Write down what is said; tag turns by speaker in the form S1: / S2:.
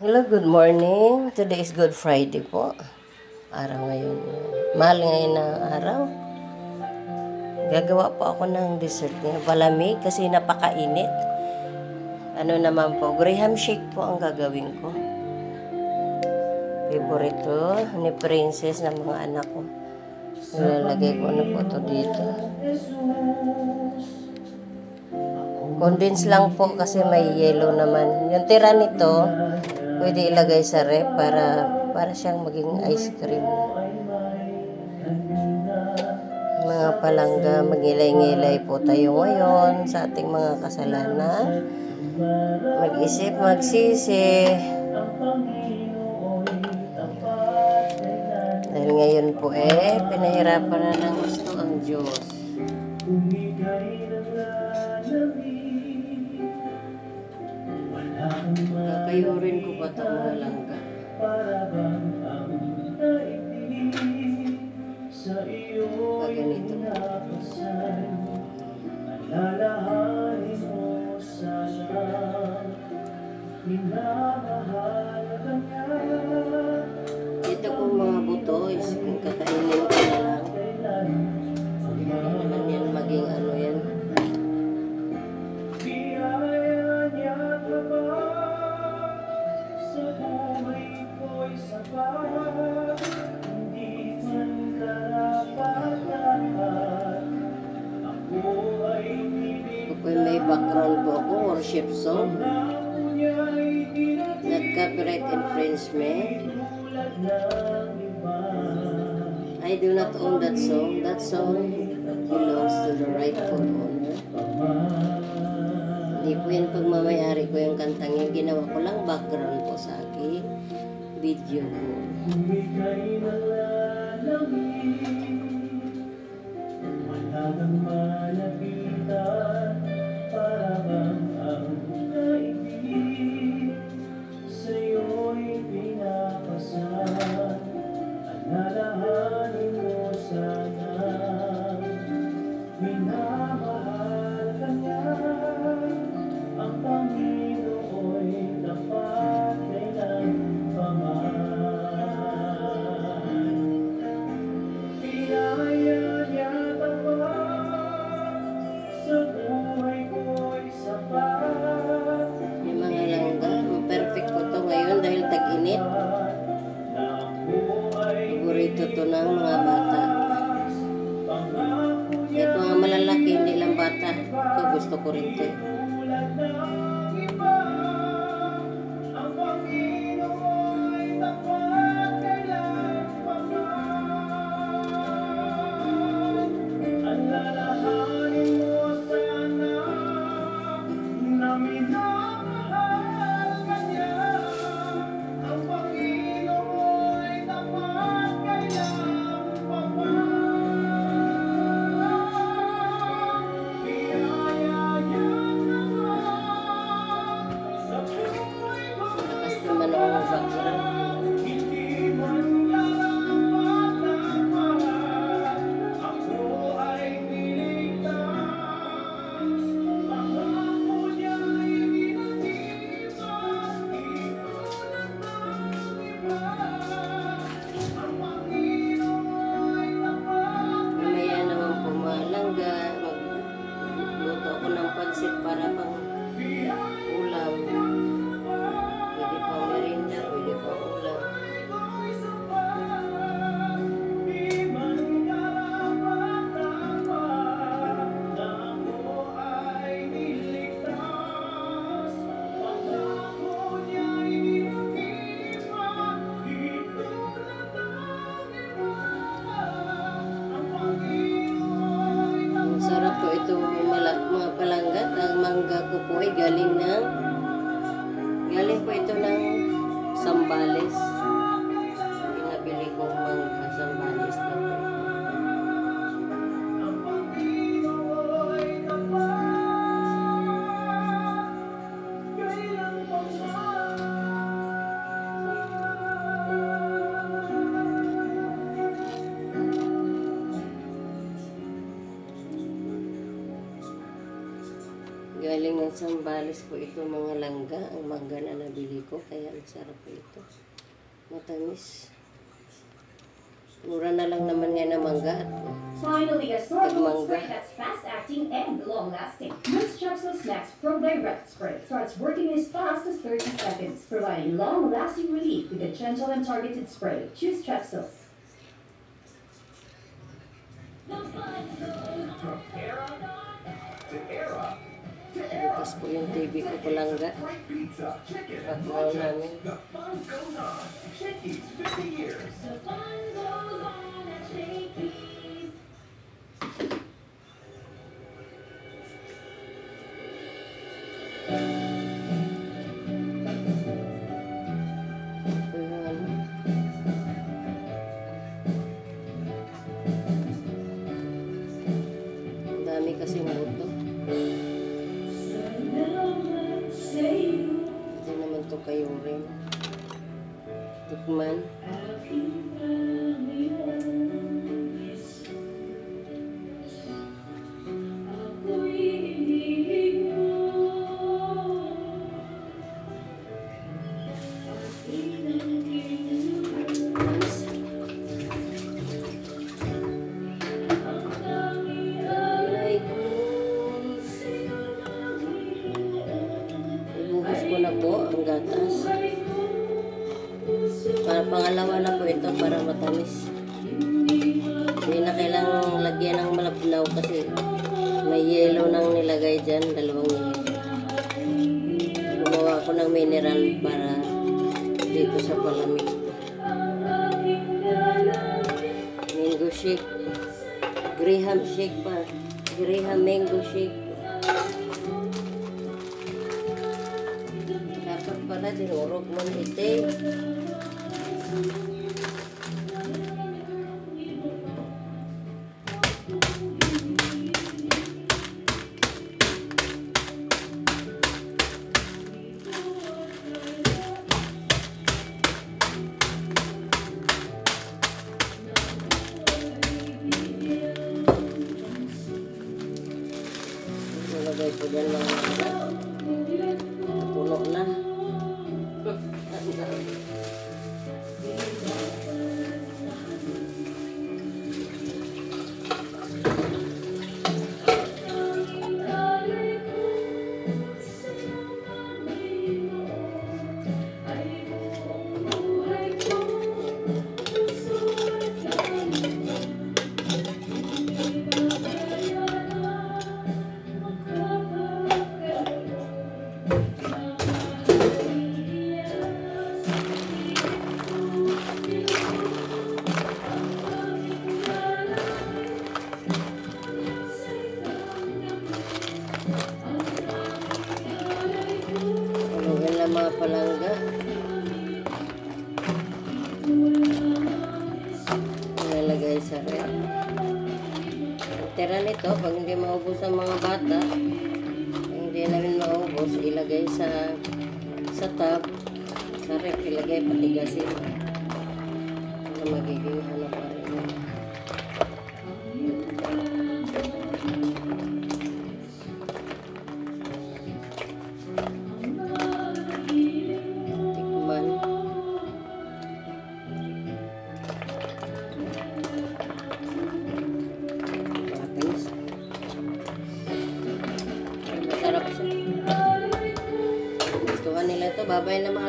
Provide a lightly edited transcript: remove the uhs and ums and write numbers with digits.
S1: Hello, good morning. Today is Good Friday po. Araw ngayon. Mahal ngayon na araw. Gagawa po ako ng dessert ngayon. Palamig kasi napakainit. Ano naman po, Graham shake po ang gagawin ko. Favorito ni Princess ng mga anak ko. Ilalagay ko na po ito dito. Condense lang po kasi may yellow naman. Yung tira nito, pwede ilagay sa ref para siyang maging ice cream. Mga palangga, magilay-ngilay po tayo ngayon sa ating mga kasalanan. Mag-isip, magsisi. Dahil ngayon po pinahirapan na ng gusto ang Diyos. Kakayurin ko pa ito mga langga. Ganito ito po mga buto is kung kakainin ko na lang. Hindi naman yan maging ano yan. May background po ako, worship song. Not copyright infringement. I do not own that song. That song belongs to the rightful owner. Hindi po yan pagmamayari ko yung kantang yung ginawa ko lang background po sa aking video ko. Paborito to ng mga bata. Kahit mga malalaki, hindi lang bata. Ito gusto ko rin ito. Para pang ulam. Pwede pang merinda, pwede pang ulam. Sarap po ito mga palanggat. Ang mangga ko po ay galing po ito ng Sambales. Pinabili ko mangga Sambales na po. Galing ng Sambales po ito mga langga. Ang mangga na nabili ko. Kaya ang sarap po ito. Matamis. Mura na lang naman nga na mangga.
S2: Finally, a storable spray that's fast-acting and long-lasting. Use Strepsil Snacks Pro Direct Spray. Starts working as fast as 30 seconds, providing long-lasting relief with a gentle and targeted spray. Choose Strepsil.
S1: Bukas po yung TV ko palangga. Pagkaw namin. Ang dami kasing buto. Hindi naman to kayo rin. Tikman. Ibuhos ko na po ang gatas. Para pangalawa na po ito para matamis. Hindi na kailangang lagyan ng malabnaw kasi may yelo nang nilagay dyan, dalawang yelo. Gumawa ko ng mineral para dito sa palamig. Mango shake. Graham shake pa. Graham mango shake. Dapat pala dinurog mo ite. Nalagay ko dyan mga anak. Puno na. Haluin lang mga palangga. Ilalagay sa rep. Tira nito, pag hindi maubos ang mga bata, pag hindi namin maubos, ilagay sa tab, sa rep, ilagay patigasin. Na magiging ano pa rin. Tikman. Matamis. Masarap siya. Gustuhan nila ito. Babay na mga